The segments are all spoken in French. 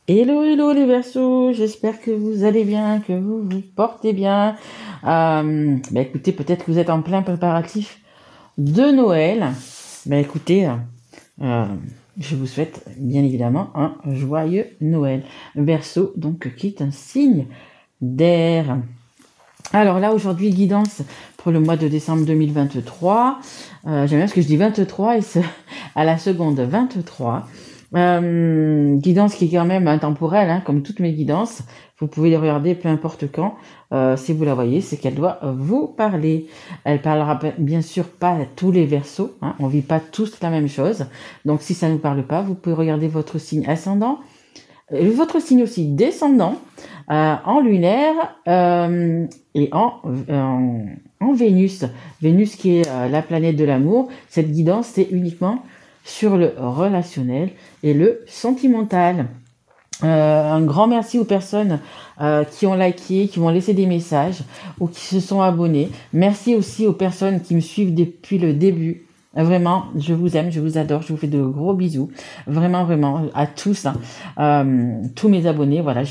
Hello, hello les Verseaux, j'espère que vous allez bien, que vous vous portez bien. Écoutez, peut-être que vous êtes en plein préparatif de Noël. Écoutez, euh, je vous souhaite bien évidemment un joyeux Noël. Verseau, donc, qui est un signe d'air. Alors là, aujourd'hui, guidance pour le mois de décembre 2023. J'aime bien ce que je dis 23 et à la seconde 23. Guidance qui est quand même intemporelle, hein, comme toutes mes guidances. Vous pouvez les regarder peu importe quand. Si vous la voyez, c'est qu'elle doit vous parler. Elle parlera bien sûr pas à tous les Verseaux. Hein, on vit pas tous la même chose. Donc si ça ne vous parle pas, vous pouvez regarder votre signe ascendant, votre signe aussi descendant, en lunaire et en Vénus. Vénus qui est la planète de l'amour. Cette guidance, c'est uniquement sur le relationnel et le sentimental. Un grand merci aux personnes qui ont liké, qui m'ont laissé des messages ou qui se sont abonnés. Merci aussi aux personnes qui me suivent depuis le début. Vraiment, je vous aime, je vous adore, je vous fais de gros bisous. Vraiment, vraiment, à tous, hein. Tous mes abonnés, voilà,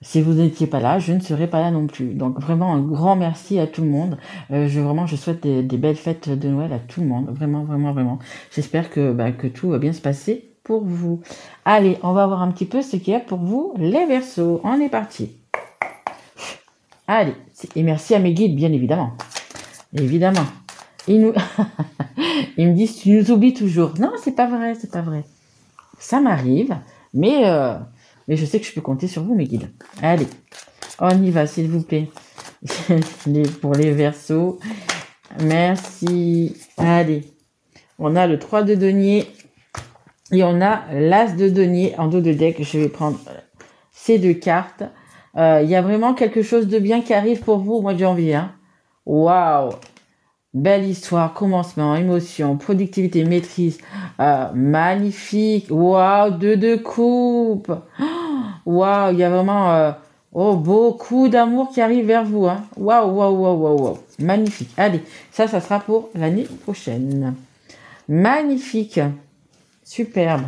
si vous n'étiez pas là, je ne serais pas là non plus. Donc vraiment un grand merci à tout le monde. Je souhaite des belles fêtes de Noël à tout le monde. Vraiment, vraiment, vraiment. J'espère que tout va bien se passer pour vous. Allez, on va voir un petit peu ce qu'il y a pour vous, les Verseaux. On est parti. Allez, et merci à mes guides, bien évidemment. Évidemment. Ils me disent, tu nous oublies toujours. Non, c'est pas vrai, c'est pas vrai. Ça m'arrive, mais je sais que je peux compter sur vous, mes guides. Allez, on y va, s'il vous plaît. Pour les Verseaux. Merci. Allez, on a le 3 de denier et on a l'as de denier en dos de deck. Je vais prendre ces deux cartes. Il y a vraiment quelque chose de bien qui arrive pour vous au mois de janvier. Hein. Waouh! Belle histoire, commencement, émotion, productivité, maîtrise. Magnifique. Waouh, deux de coupe. Waouh, il y a vraiment beaucoup d'amour qui arrive vers vous. Hein. Waouh, waouh, waouh, waouh, waouh. Magnifique. Allez, ça sera pour l'année prochaine. Magnifique. Superbe.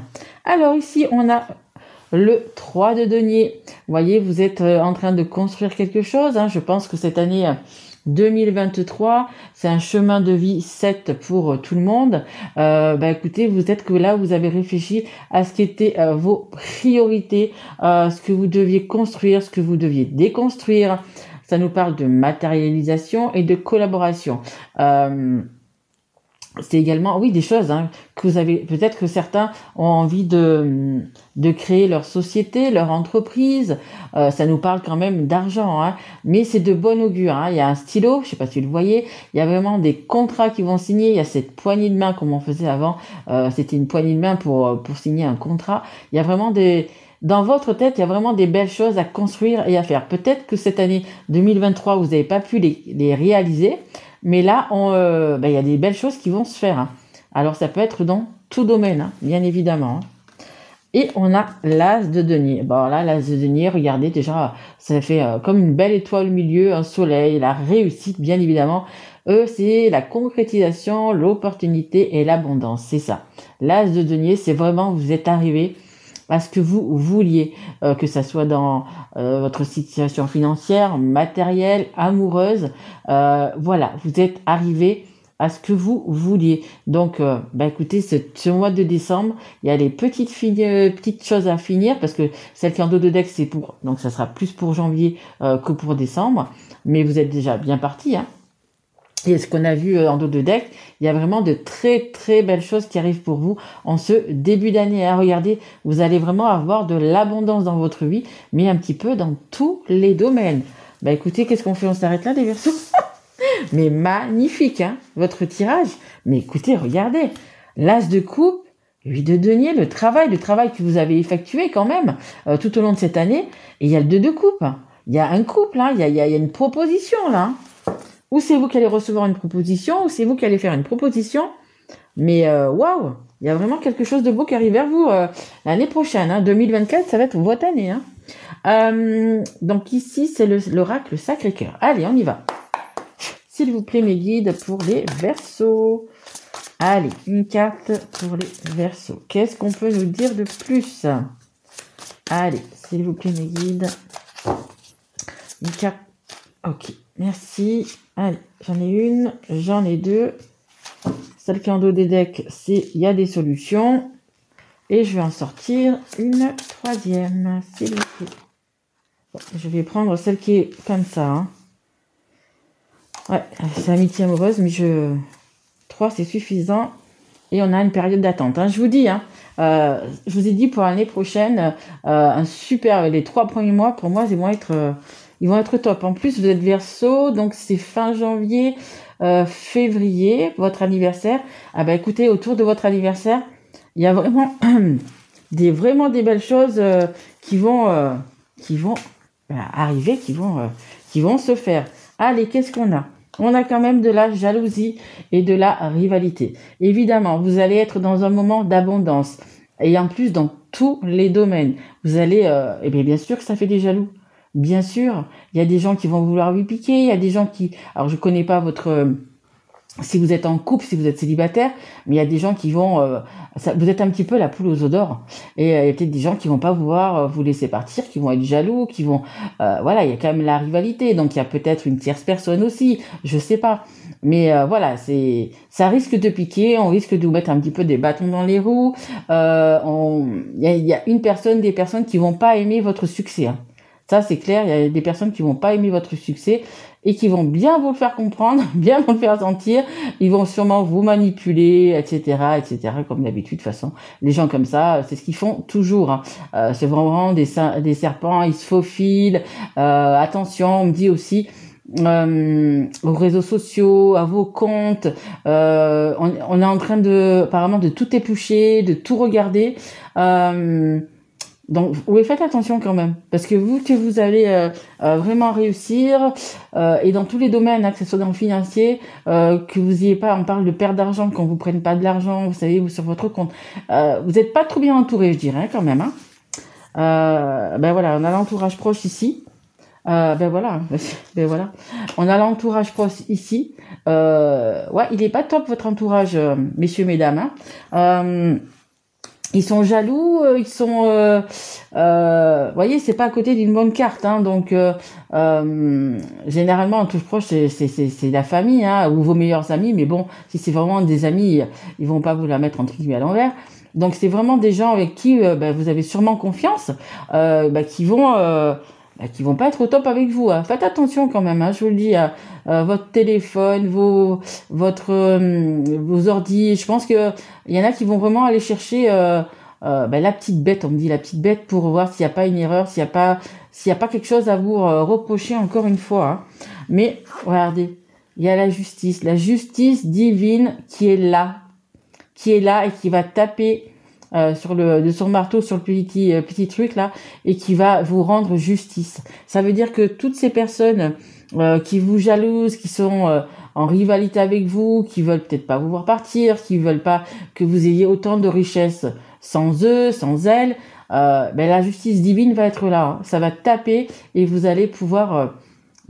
Alors ici, on a le 3 de denier. Vous voyez, vous êtes en train de construire quelque chose. Hein. Je pense que cette année 2023, c'est un chemin de vie 7 pour tout le monde. Écoutez, vous êtes que là, vous avez réfléchi à ce qui était vos priorités, ce que vous deviez construire, ce que vous deviez déconstruire. Ça nous parle de matérialisation et de collaboration. C'est également, oui, des choses hein, que vous avez, peut-être que certains ont envie de créer leur société, leur entreprise. Ça nous parle quand même d'argent, hein, mais c'est de bon augure. Hein. Il y a un stylo, je sais pas si vous le voyez, il y a vraiment des contrats qui vont signer. Il y a cette poignée de main comme on faisait avant. C'était une poignée de main pour signer un contrat. Il y a vraiment dans votre tête, il y a vraiment des belles choses à construire et à faire. Peut-être que cette année 2023, vous n'avez pas pu les réaliser. Mais là, il y a des belles choses qui vont se faire. Hein. Alors, ça peut être dans tout domaine, hein, bien évidemment. Hein. Et on a l'as de denier. Bon, là, l'as de denier, regardez, déjà, ça fait comme une belle étoile au milieu, un soleil, la réussite, bien évidemment. C'est la concrétisation, l'opportunité et l'abondance. C'est ça. L'as de denier, c'est vraiment, vous êtes arrivé à ce que vous vouliez, que ça soit dans votre situation financière, matérielle, amoureuse. Voilà, vous êtes arrivé à ce que vous vouliez. Donc, écoutez, ce mois de décembre, il y a les petites choses à finir parce que celle qui est en dos de deck, c'est pour, donc ça sera plus pour janvier que pour décembre. Mais vous êtes déjà bien parti, hein. Et ce qu'on a vu en dos de deck, il y a vraiment de très très belles choses qui arrivent pour vous en ce début d'année. Hein. Regardez, vous allez vraiment avoir de l'abondance dans votre vie, mais un petit peu dans tous les domaines. Écoutez, qu'est-ce qu'on fait? On s'arrête là, les Verseaux? Mais magnifique, hein, votre tirage. Mais écoutez, regardez, l'as de coupe, 8 de denier, le travail que vous avez effectué quand même tout au long de cette année. Et il y a le 2 de coupe. Il y a un couple, hein, il y a une proposition là. Hein. Ou c'est vous qui allez recevoir une proposition, ou c'est vous qui allez faire une proposition. Mais waouh, il y a vraiment quelque chose de beau qui arrive vers vous l'année prochaine. Hein, 2024, ça va être votre année. Hein. Donc ici, c'est l'oracle Sacré-Cœur. Allez, on y va. S'il vous plaît, mes guides, pour les Verseaux. Allez, une carte pour les Verseaux. Qu'est-ce qu'on peut nous dire de plus? Allez, s'il vous plaît, mes guides. Mika. Ok, merci. Allez, j'en ai une, j'en ai deux. Celle qui est en dos des decks, c'est il y a des solutions. Et je vais en sortir une troisième, s'il vous plaît. Bon, je vais prendre celle qui est comme ça. Hein. Ouais, c'est amitié amoureuse, mais 3, c'est suffisant. Et on a une période d'attente. Hein. Je vous dis, je vous ai dit pour l'année prochaine, un super. Les 3 premiers mois, pour moi, ils vont être top. En plus, vous êtes Verseau, donc c'est fin janvier, février, votre anniversaire. Ah bah écoutez, autour de votre anniversaire, il y a vraiment vraiment des belles choses qui vont arriver, qui vont se faire. Allez, qu'est-ce qu'on a? On a quand même de la jalousie et de la rivalité. Évidemment, vous allez être dans un moment d'abondance. Et en plus, dans tous les domaines. Vous allez... et bien sûr que ça fait des jaloux. Bien sûr, il y a des gens qui vont vouloir lui piquer. Il y a des gens qui... Alors, je connais pas votre... si vous êtes en couple, si vous êtes célibataire, mais il y a des gens qui vont... vous êtes un petit peu la poule aux œufs d'or. Et il y a peut-être des gens qui vont pas vouloir vous laisser partir, qui vont être jaloux, qui vont... voilà, il y a quand même la rivalité. Donc, il y a peut-être une tierce personne aussi. Je sais pas. Mais voilà, ça risque de piquer. On risque de vous mettre un petit peu des bâtons dans les roues. Il y a des personnes qui vont pas aimer votre succès. Hein. Ça, c'est clair. Il y a des personnes qui vont pas aimer votre succès et qui vont bien vous le faire comprendre, bien vous le faire sentir. Ils vont sûrement vous manipuler, etc., etc., comme d'habitude. De toute façon, les gens comme ça, c'est ce qu'ils font toujours. Hein. C'est vraiment des serpents, ils se faufilent. Attention, on me dit aussi... aux réseaux sociaux, à vos comptes, on est en train apparemment de tout éplucher, de tout regarder. Donc, oui, faites attention quand même, parce que vous allez vraiment réussir, et dans tous les domaines, hein, que ce soit dans le financier, que vous ayez pas, on parle de perte d'argent, qu'on vous prenne pas de l'argent, vous savez, vous sur votre compte, vous n'êtes pas trop bien entouré, je dirais, quand même. Hein. Ben voilà, on a l'entourage proche ici. Ben voilà, on a l'entourage proche ici. Ouais, il est pas top votre entourage, messieurs, mesdames. Hein. Ils sont jaloux, ils sont, voyez, c'est pas à côté d'une bonne carte, hein, donc généralement en touche proche c'est la famille, hein, ou vos meilleurs amis, mais bon, si c'est vraiment des amis, ils vont pas vous la mettre entre guillemets à l'envers. Donc c'est vraiment des gens avec qui vous avez sûrement confiance, qui vont pas être au top avec vous. Hein. Faites attention quand même, hein, je vous le dis, votre téléphone, vos ordis. Je pense que il y en a qui vont vraiment aller chercher la petite bête. On me dit la petite bête pour voir s'il n'y a pas une erreur, s'il y a pas quelque chose à vous reprocher encore une fois. Hein. Mais regardez, il y a la justice divine qui est là et qui va taper de son marteau sur le petit truc là, et qui va vous rendre justice. Ça veut dire que toutes ces personnes qui vous jalousent, qui sont en rivalité avec vous, qui veulent peut-être pas vous voir partir, qui veulent pas que vous ayez autant de richesses sans eux, sans elles, la justice divine va être là. Hein. Ça va taper et vous allez pouvoir,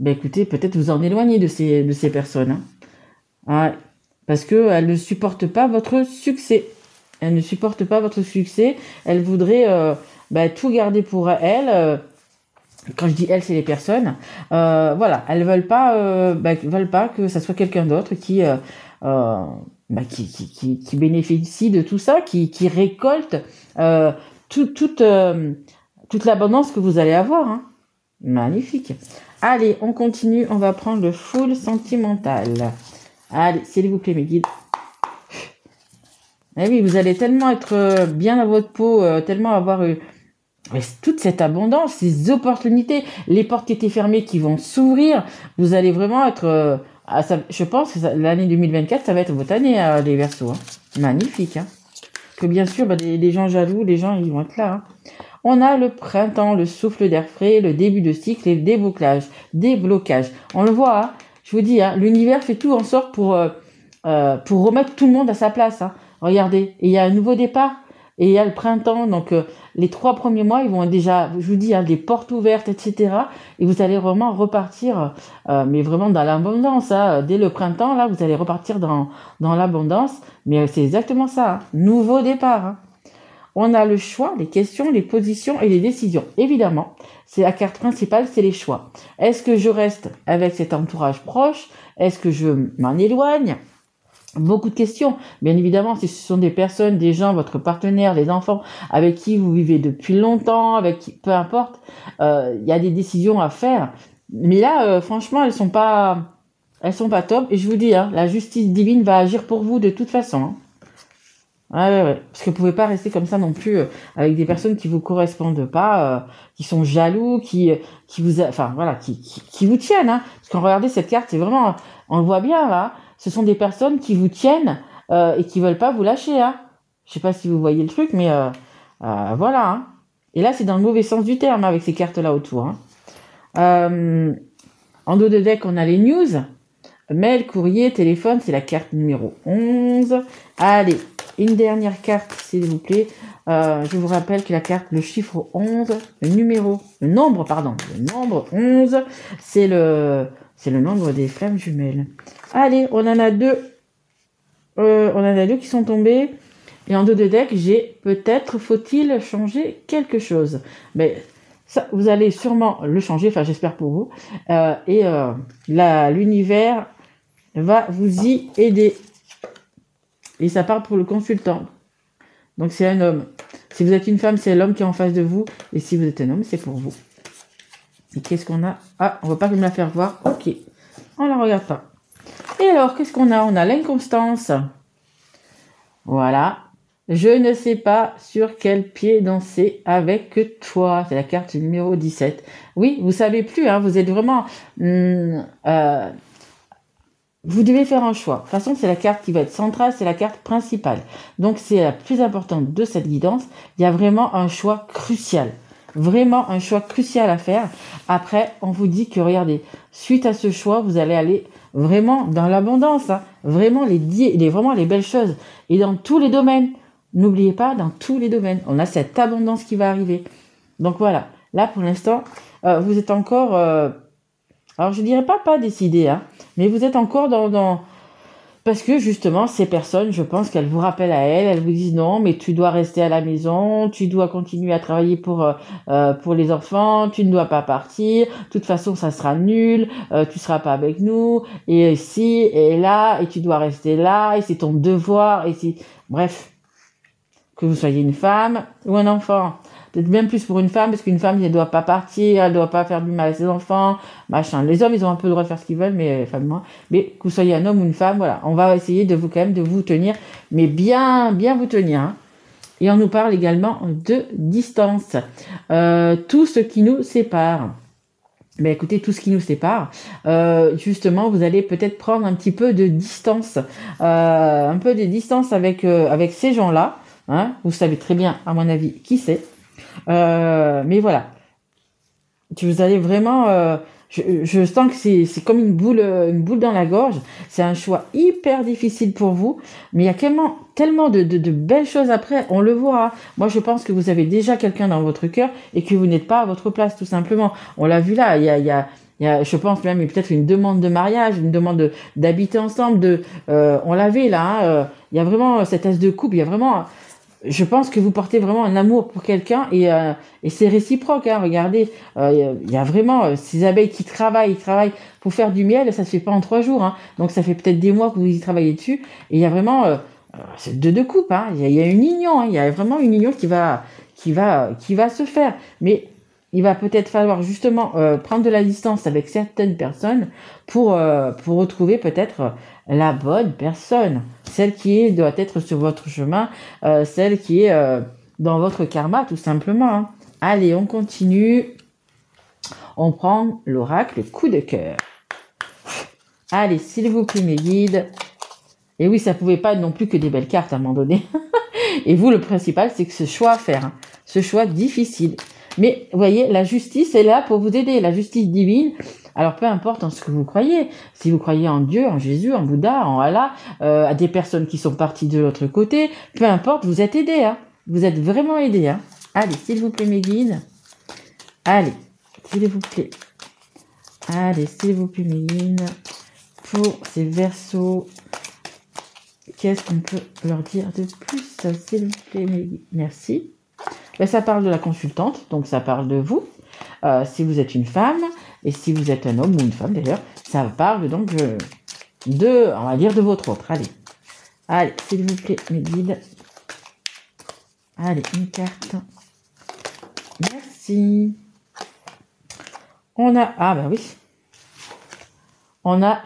écoutez, peut-être vous en éloigner de ces personnes. Hein. Ouais, parce que elles ne supportent pas votre succès. Elle ne supporte pas votre succès. Elle voudrait tout garder pour elle. Quand je dis elle, c'est les personnes. Voilà, elles veulent pas que ça soit quelqu'un d'autre qui bénéficie de tout ça, qui récolte toute l'abondance que vous allez avoir. Hein. Magnifique. Allez, on continue. On va prendre le full sentimental. Allez, s'il vous plaît, mes guides. Eh oui, vous allez tellement être bien dans votre peau, tellement avoir toute cette abondance, ces opportunités, les portes qui étaient fermées qui vont s'ouvrir. Vous allez vraiment être... je pense que l'année 2024, ça va être votre année, les Verseaux. Hein. Magnifique. Hein. Que bien sûr, les gens jaloux, les gens, ils vont être là. Hein. On a le printemps, le souffle d'air frais, le début de cycle et le déblocage. On le voit, hein. Je vous dis, hein, l'univers fait tout en sorte pour remettre tout le monde à sa place. Hein. Regardez, et il y a un nouveau départ, et il y a le printemps, donc les 3 premiers mois, ils vont déjà, je vous dis, hein, des portes ouvertes, etc. Et vous allez vraiment repartir, mais vraiment dans l'abondance. Hein. Dès le printemps, là, vous allez repartir dans l'abondance, mais c'est exactement ça, hein. Nouveau départ. Hein. on a le choix, les questions, les positions et les décisions. Évidemment, c'est la carte principale, c'est les choix. Est-ce que je reste avec cet entourage proche? Est-ce que je m'en éloigne? Beaucoup de questions. Bien évidemment, si ce sont des personnes, des gens, votre partenaire, les enfants avec qui vous vivez depuis longtemps, avec qui, peu importe, il y a des décisions à faire. Mais là, franchement, elles sont pas top. Et je vous dis, hein, la justice divine va agir pour vous de toute façon. Hein. Ouais. Parce que vous pouvez pas rester comme ça non plus avec des personnes qui vous correspondent pas, qui sont jaloux, qui vous, enfin voilà, qui vous tiennent. Hein. Parce que regardez cette carte, c'est vraiment, on le voit bien là. Ce sont des personnes qui vous tiennent et qui veulent pas vous lâcher. Hein. Je sais pas si vous voyez le truc, mais voilà. Hein. Et là, c'est dans le mauvais sens du terme avec ces cartes là autour. Hein. En dos de deck, on a les news. Mail, courrier, téléphone, c'est la carte numéro 11. Allez, une dernière carte, s'il vous plaît. Je vous rappelle que la carte, le chiffre 11, le nombre 11, c'est le nombre des flammes jumelles. Allez, on en a deux. Qui sont tombés. Et en dos de deck, j'ai peut-être faut-il changer quelque chose. Mais ça, vous allez sûrement le changer, enfin j'espère pour vous. L'univers va vous y aider. Et ça part pour le consultant. Donc c'est un homme. Si vous êtes une femme, c'est l'homme qui est en face de vous. Et si vous êtes un homme, c'est pour vous. Et qu'est-ce qu'on a? Ah, on va pas me la faire voir. Ok. On la regarde pas. Et alors, qu'est-ce qu'on a? On a l'inconstance. Voilà. Je ne sais pas sur quel pied danser avec toi. C'est la carte numéro 17. Oui, vous savez plus. Hein, vous êtes vraiment... vous devez faire un choix. De toute façon, c'est la carte qui va être centrale, c'est la carte principale. Donc, c'est la plus importante de cette guidance. Il y a vraiment un choix crucial. Vraiment un choix crucial à faire. Après, on vous dit que, regardez, suite à ce choix, vous allez aller vraiment dans l'abondance. Hein. Vraiment, vraiment les belles choses. Et dans tous les domaines. N'oubliez pas, dans tous les domaines. On a cette abondance qui va arriver. Donc, voilà. Là, pour l'instant, vous êtes encore... alors, je dirais pas décidé, hein, mais vous êtes encore dans... Parce que, justement, ces personnes, je pense qu'elles vous rappellent à elles vous disent non, mais tu dois rester à la maison, tu dois continuer à travailler pour les enfants, tu ne dois pas partir, de toute façon, ça sera nul, tu seras pas avec nous, et ici, et là, et tu dois rester là, et c'est ton devoir, et c'est... Bref, que vous soyez une femme ou un enfant. Peut-être même plus pour une femme, parce qu'une femme, elle ne doit pas partir, elle ne doit pas faire du mal à ses enfants, machin. Les hommes, ils ont un peu le droit de faire ce qu'ils veulent, mais les femmes, moins. Mais que vous soyez un homme ou une femme, voilà. On va essayer de vous tenir, mais bien vous tenir. Hein. Et on nous parle également de distance. Tout ce qui nous sépare. Ben écoutez, tout ce qui nous sépare, justement, vous allez peut-être prendre un petit peu de distance, un peu de distance avec ces gens-là. Hein. Vous savez très bien, à mon avis, qui c'est. Mais voilà, vous allez vraiment, je sens que c'est comme une boule dans la gorge. C'est un choix hyper difficile pour vous, mais il y a tellement de belles choses après. On le voit. Hein. Moi, je pense que vous avez déjà quelqu'un dans votre cœur et que vous n'êtes pas à votre place, tout simplement. On l'a vu là. Il y a, je pense même peut-être une demande de mariage, une demande d'habiter ensemble. On l'avait là. Hein. Il y a vraiment cette as de couple. Il y a vraiment. Je pense que vous portez vraiment un amour pour quelqu'un et c'est réciproque. Hein, regardez, il y a vraiment ces abeilles qui travaillent pour faire du miel. Ça se fait pas en 3 jours. Hein, donc ça fait peut-être des mois que vous y travaillez dessus. Et il y a vraiment c'est deux coupes. Hein, il y a une union. Hein, il y a vraiment une union qui va se faire. Mais il va peut-être falloir justement prendre de la distance avec certaines personnes pour retrouver peut-être la bonne personne, celle qui doit être sur votre chemin, celle qui est dans votre karma tout simplement. Hein. Allez, on continue. On prend l'oracle coup de cœur. Allez, s'il vous plaît mes guides. Et oui, ça pouvait pas être non plus que des belles cartes à un moment donné. Et vous, le principal, c'est que ce choix à faire, hein, ce choix difficile. Mais vous voyez, la justice est là pour vous aider, la justice divine. Alors peu importe en ce que vous croyez, si vous croyez en Dieu, en Jésus, en Bouddha, en Allah, à des personnes qui sont parties de l'autre côté, peu importe, vous êtes aidés, hein. Vous êtes vraiment aidés. Hein. Allez, s'il vous plaît mes guides. Allez, s'il vous plaît. Allez, s'il vous plaît mes guides. Pour ces Verseaux qu'est-ce qu'on peut leur dire de plus, s'il vous plaît? Merci. Ben, ça parle de la consultante, donc ça parle de vous. Si vous êtes une femme, et si vous êtes un homme ou une femme d'ailleurs, ça parle donc on va dire, de votre autre. Allez, s'il vous plaît, mes guides. Allez, une carte. Merci. On a, ah ben oui. On a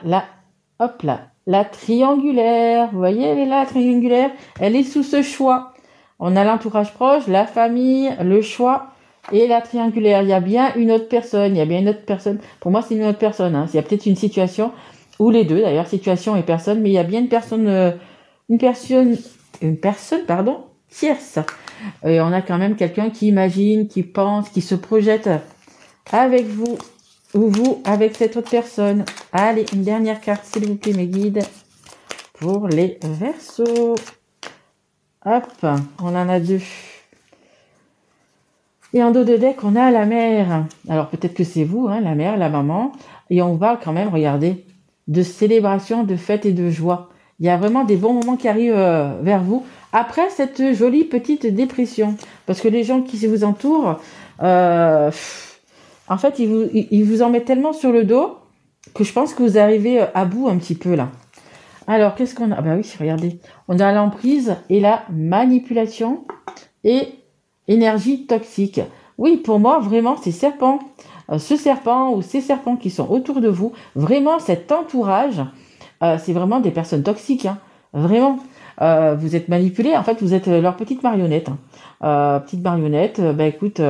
hop là, la triangulaire. Vous voyez, elle est là, la triangulaire. Elle est sous ce choix. On a l'entourage proche, la famille, le choix et la triangulaire. Il y a bien une autre personne. Il y a bien une autre personne. Pour moi, c'est une autre personne. Hein. Il y a peut-être une situation, ou les deux d'ailleurs, situation et personne, mais il y a bien une personne, pardon, tierce. Et on a quand même quelqu'un qui imagine, qui pense, qui se projette avec vous, ou vous avec cette autre personne. Allez, une dernière carte, s'il vous plaît, mes guides, pour les Verseaux. Hop, on en a deux. Et en dos de deck, on a la mère. Alors, peut-être que c'est vous, hein, la mère, la maman. Et on parle quand même, regardez, de célébration, de fête et de joie. Il y a vraiment des bons moments qui arrivent vers vous. Après cette jolie petite dépression. Parce que les gens qui vous entourent, en fait, ils vous en mettent tellement sur le dos que je pense que vous arrivez à bout un petit peu là. Alors, qu'est-ce qu'on a? Ah bah oui, regardez. On a l'emprise et la manipulation et énergie toxique. Oui, pour moi, vraiment, ces serpents, ce serpent ou ces serpents qui sont autour de vous, vraiment, cet entourage, c'est vraiment des personnes toxiques. Hein. Vraiment. Vous êtes manipulés. En fait, vous êtes leur petite marionnette. Hein. Petite marionnette, écoute...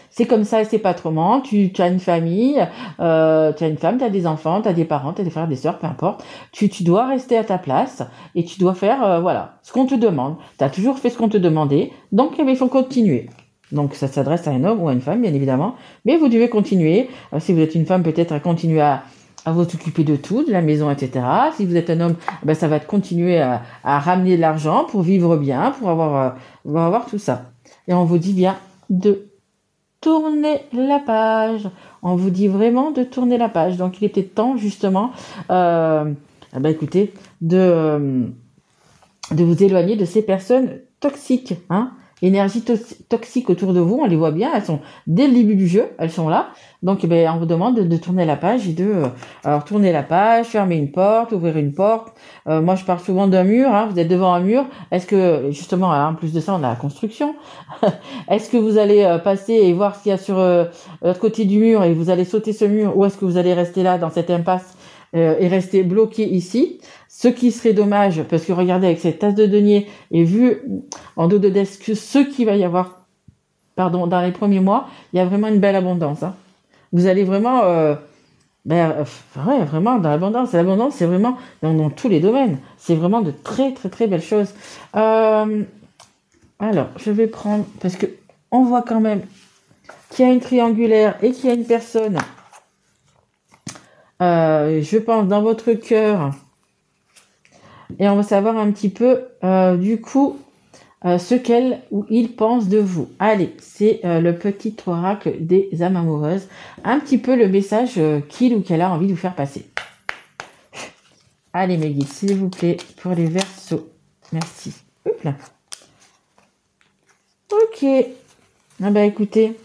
c'est comme ça et c'est pas autrement. Tu as une famille, tu as une femme, tu as des enfants, tu as des parents, tu as des frères, des sœurs, peu importe. Tu dois rester à ta place et tu dois faire voilà, ce qu'on te demande. Tu as toujours fait ce qu'on te demandait, donc il faut continuer. Donc ça s'adresse à un homme ou à une femme, bien évidemment. Mais vous devez continuer. Si vous êtes une femme, peut-être à continuer à vous occuper de tout, de la maison, etc. Si vous êtes un homme, ça va continuer à ramener de l'argent pour vivre bien, pour avoir tout ça. Et on vous dit bien de tourner la page. On vous dit vraiment de tourner la page. Donc, il était temps, justement, écoutez, de vous éloigner de ces personnes toxiques. Hein. Énergie toxique autour de vous, on les voit bien, elles sont dès le début du jeu, elles sont là. Donc, on vous demande de tourner la page et alors, tourner la page, fermer une porte, ouvrir une porte. Moi, je parle souvent d'un mur. Hein, vous êtes devant un mur. Est-ce que, justement, en plus de ça, on a la construction. Est-ce que vous allez passer et voir ce qu'il y a sur l'autre côté du mur et vous allez sauter ce mur, ou est-ce que vous allez rester là dans cette impasse et rester bloqué ici? Ce qui serait dommage, parce que regardez, avec cette tasse de denier et vu en dos de desk ce qu'il va y avoir, dans les premiers mois, il y a vraiment une belle abondance. Hein. Vous allez vraiment, vraiment dans l'abondance. L'abondance, c'est vraiment dans tous les domaines. C'est vraiment de très, très, très belles choses. Alors, je vais prendre, parce que on voit quand même qu'il y a une triangulaire et qu'il y a une personne, je pense, dans votre cœur. Et on va savoir un petit peu, du coup, ce qu'elle ou il pense de vous. Allez, c'est le petit oracle des âmes amoureuses. Un petit peu le message qu'il ou qu'elle a envie de vous faire passer. Allez, mes guides, s'il vous plaît, pour les Verseaux. Merci. Hop là. Ok. Écoutez,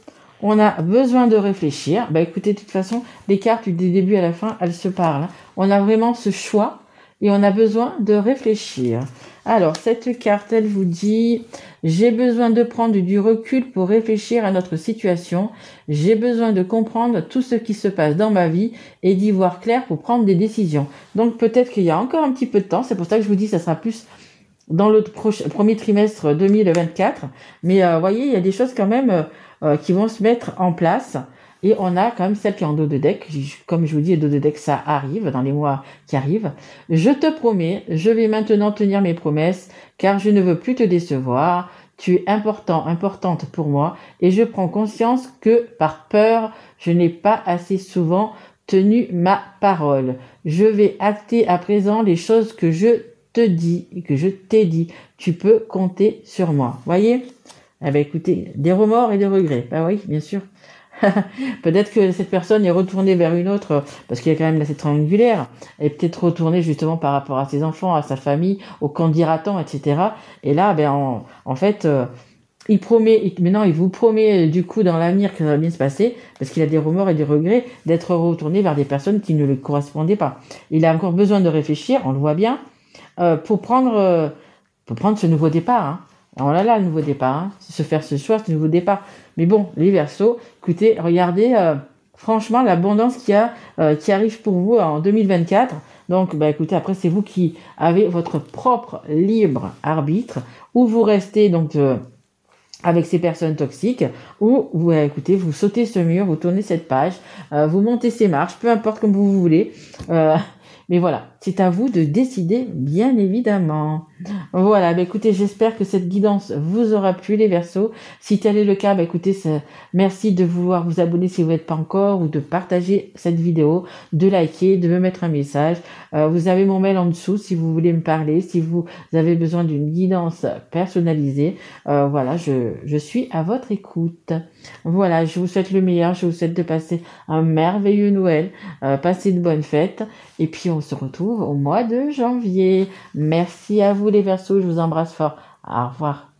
on a besoin de réfléchir. Écoutez, de toute façon, les cartes du début à la fin, elles se parlent. On a vraiment ce choix. Et on a besoin de réfléchir. Alors, cette carte, elle vous dit « J'ai besoin de prendre du recul pour réfléchir à notre situation. J'ai besoin de comprendre tout ce qui se passe dans ma vie et d'y voir clair pour prendre des décisions. » Donc, peut-être qu'il y a encore un petit peu de temps. C'est pour ça que je vous dis que ça sera plus dans le premier trimestre 2024. Mais voyez, il y a des choses quand même qui vont se mettre en place. Et on a quand même celle qui est en dos de deck. Comme je vous dis, le dos de deck, ça arrive dans les mois qui arrivent. Je te promets, je vais maintenant tenir mes promesses, car je ne veux plus te décevoir. Tu es importante pour moi, et je prends conscience que, par peur, je n'ai pas assez souvent tenu ma parole. Je vais acter à présent les choses que je te dis, et que je t'ai dit. Tu peux compter sur moi. Voyez? Écoutez, des remords et des regrets. Oui, bien sûr. Peut-être que cette personne est retournée vers une autre, parce qu'il y a quand même cette triangulaire, et peut-être retournée justement par rapport à ses enfants, à sa famille, au candidatant, etc. Et là, ben, en fait, il promet, maintenant il vous promet du coup dans l'avenir que ça va bien se passer, parce qu'il a des remords et des regrets d'être retourné vers des personnes qui ne lui correspondaient pas. Il a encore besoin de réfléchir, on le voit bien, pour prendre ce nouveau départ. Hein. Alors là, le nouveau départ, hein, se faire ce choix, ce nouveau départ. Mais bon, les Verseaux, écoutez, regardez, franchement, l'abondance qui arrive pour vous en 2024. Donc, bah, écoutez, après, c'est vous qui avez votre propre libre arbitre, où vous restez donc avec ces personnes toxiques, ou vous, écoutez, vous sautez ce mur, vous tournez cette page, vous montez ces marches, peu importe comme vous voulez. Mais voilà, c'est à vous de décider, bien évidemment. Voilà, bah écoutez, j'espère que cette guidance vous aura plu, les Verseaux. Si tel est le cas, bah écoutez, merci de vouloir vous abonner si vous n'êtes pas encore, ou de partager cette vidéo, de liker, de me mettre un message. Vous avez mon mail en dessous si vous voulez me parler, si vous avez besoin d'une guidance personnalisée. Voilà, je suis à votre écoute. Voilà, je vous souhaite le meilleur, je vous souhaite de passer un merveilleux Noël, passer de bonnes fêtes, et puis on se retrouve au mois de janvier. Merci à vous les Verseaux, je vous embrasse fort. Au revoir.